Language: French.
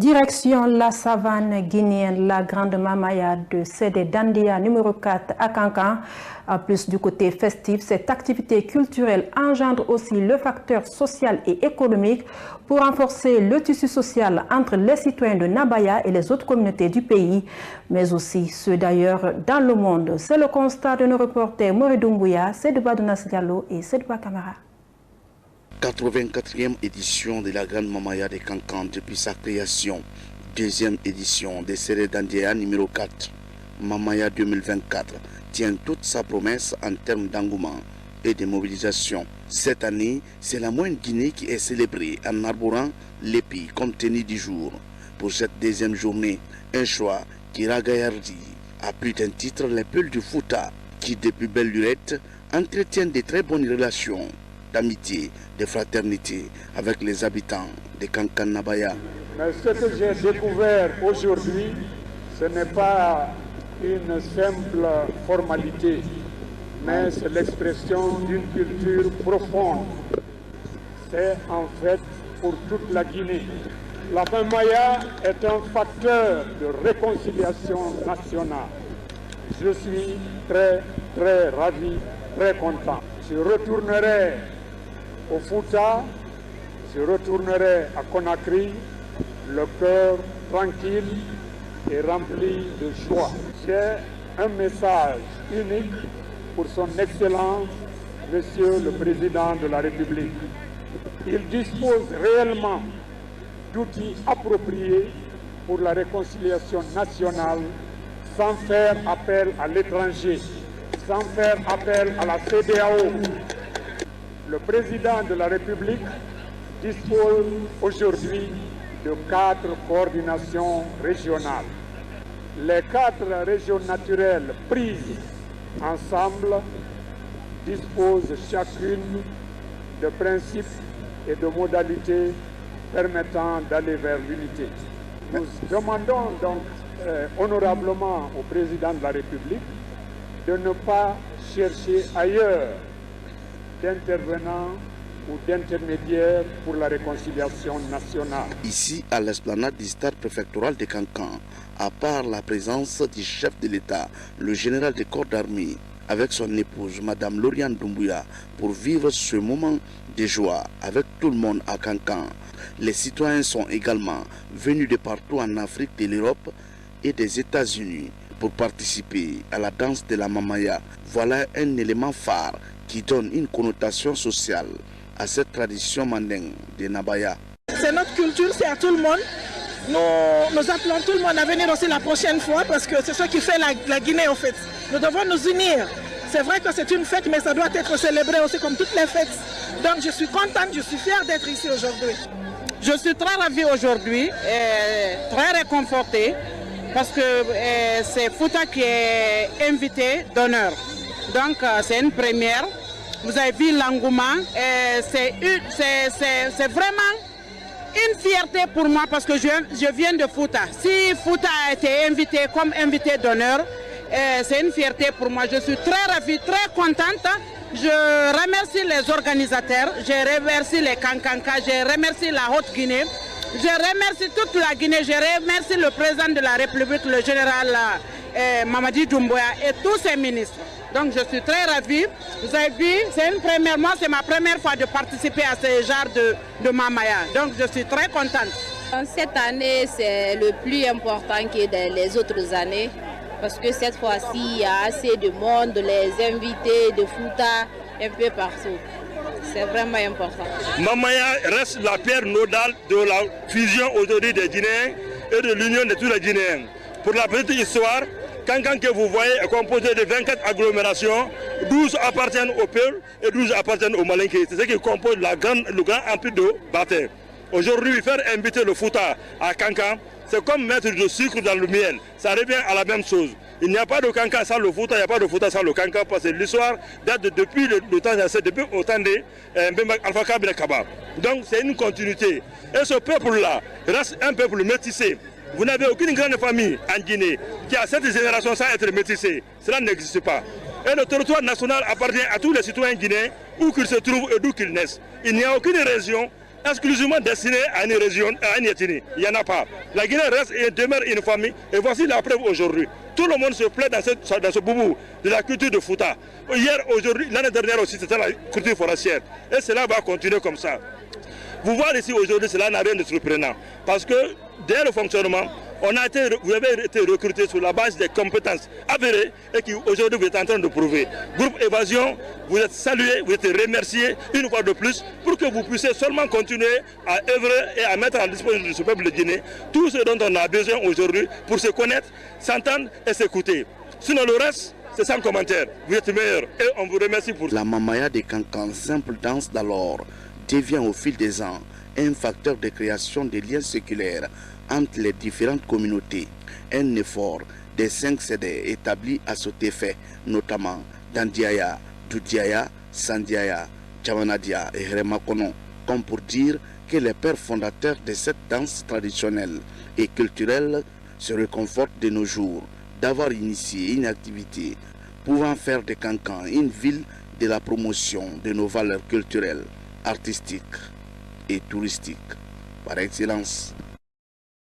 Direction la savane guinéenne, la grande mamaya de Sédé Dandia numéro 4 à Kankan. En plus du côté festif, cette activité culturelle engendre aussi le facteur social et économique pour renforcer le tissu social entre les citoyens de Nabaya et les autres communautés du pays, mais aussi ceux d'ailleurs dans le monde. C'est le constat de nos reporters Mouride Mbouya, Sedouba Dounas Diallo et Sedouba Kamara. 84e édition de la Grande Mamaya de Kankan depuis sa création. Deuxième édition de Sédé Dandia numéro 4. Mamaya 2024 tient toute sa promesse en termes d'engouement et de mobilisation. Cette année, c'est la moyenne Guinée qui est célébrée en arborant l'épi comme tenue du jour. Pour cette deuxième journée, un choix qui Ragayardi a pris un titre les Peuls du Fouta qui depuis belle lurette entretiennent de très bonnes relations d'amitié, de fraternité avec les habitants de Kankan Nabaya. Mais ce que j'ai découvert aujourd'hui, ce n'est pas une simple formalité, mais c'est l'expression d'une culture profonde. C'est en fait pour toute la Guinée. La Mamaya est un facteur de réconciliation nationale. Je suis très ravi, très content. Je retournerai au Fouta, je retournerai à Conakry, le cœur tranquille et rempli de joie. J'ai un message unique pour son Excellence, Monsieur le Président de la République. Il dispose réellement d'outils appropriés pour la réconciliation nationale sans faire appel à l'étranger, sans faire appel à la CEDEAO. Le Président de la République dispose aujourd'hui de 4 coordinations régionales. Les 4 régions naturelles prises ensemble disposent chacune de principes et de modalités permettant d'aller vers l'unité. Nous demandons donc honorablement au Président de la République de ne pas chercher ailleurs d'intervenants ou d'intermédiaires pour la réconciliation nationale. Ici, à l'esplanade du stade préfectoral de Kankan, à part la présence du chef de l'État, le général des corps d'armée, avec son épouse, Madame Lauriane Doumbouya, pour vivre ce moment de joie avec tout le monde à Kankan. Les citoyens sont également venus de partout en Afrique, de l'Europe et des États-Unis pour participer à la danse de la Mamaya. Voilà un élément phare qui donne une connotation sociale à cette tradition mandingue de Nabaya. C'est notre culture, c'est à tout le monde. Nous appelons tout le monde à venir aussi la prochaine fois parce que c'est ce qui fait la Guinée en fait. Nous devons nous unir. C'est vrai que c'est une fête, mais ça doit être célébré aussi comme toutes les fêtes. Donc je suis contente, je suis fière d'être ici aujourd'hui. Je suis très ravie aujourd'hui, très réconfortée parce que c'est Fouta qui est invité d'honneur. Donc c'est une première. Vous avez vu l'engouement. C'est vraiment une fierté pour moi parce que je viens de Fouta. Si Fouta a été invité comme invité d'honneur, c'est une fierté pour moi. Je suis très ravie, très contente. Je remercie les organisateurs, je remercie les Kankanka, je remercie la Haute-Guinée, je remercie toute la Guinée, je remercie le président de la République, le général Mamadi Doumbouya et tous ses ministres. Donc je suis très ravie. Vous avez vu, c'est une première, moi c'est ma première fois de participer à ce genre de Mamaya. Donc je suis très contente. Cette année, c'est le plus important que les autres années. Parce que cette fois-ci, il y a assez de monde, les invités de Fouta, un peu partout. C'est vraiment important. Mamaya reste la pierre nodale de la fusion aujourd'hui des Guinéens et de l'union de tous les Guinéens. Pour la petite histoire, Kankan que vous voyez est composé de 24 agglomérations, 12 appartiennent aux Peuls et 12 appartiennent aux Malinké. C'est ce qui compose le grand empire de Baté. Aujourd'hui, faire inviter le Fouta à Kankan, c'est comme mettre du sucre dans le miel. Ça revient à la même chose. Il n'y a pas de Kankan sans le Fouta, il n'y a pas de Fouta sans le Kankan, parce que l'histoire date depuis le temps ancien, depuis au temps de Alpha Kabila Kaba. Donc c'est une continuité. Et ce peuple-là reste un peuple métissé. Vous n'avez aucune grande famille en Guinée qui a cette génération sans être métissée. Cela n'existe pas. Et le territoire national appartient à tous les citoyens guinéens, où qu'ils se trouvent et d'où qu'ils naissent. Il n'y a aucune région exclusivement destinée à une région, à une ethnie. Il n'y en a pas. La Guinée reste et demeure une famille. Et voici la preuve aujourd'hui. Tout le monde se plaît dans ce boubou de la culture de Fouta. Hier, aujourd'hui, l'année dernière aussi, c'était la culture forestière. Et cela va continuer comme ça. Vous voyez ici aujourd'hui, cela n'a rien de surprenant. Parce que dès le fonctionnement, vous avez été recruté sur la base des compétences avérées et qui aujourd'hui vous êtes en train de prouver. Groupe Évasion, vous êtes salué, vous êtes remercié une fois de plus pour que vous puissiez seulement continuer à œuvrer et à mettre à disposition de ce peuple de Guinée tout ce dont on a besoin aujourd'hui pour se connaître, s'entendre et s'écouter. Sinon le reste, c'est sans commentaire. Vous êtes meilleurs et on vous remercie pour ça. La Mamaya des Cancans, simple danse d'alors, devient au fil des ans un facteur de création de liens séculaires entre les différentes communautés. Un effort des 5 CD établis à cet effet, notamment Dandiaya, Doudiaya, Sandiaya, Tchavanadia et Remakono, comme pour dire que les pères fondateurs de cette danse traditionnelle et culturelle se réconfortent de nos jours d'avoir initié une activité pouvant faire de Cancan une ville de la promotion de nos valeurs culturelles, artistiques et touristiques par excellence.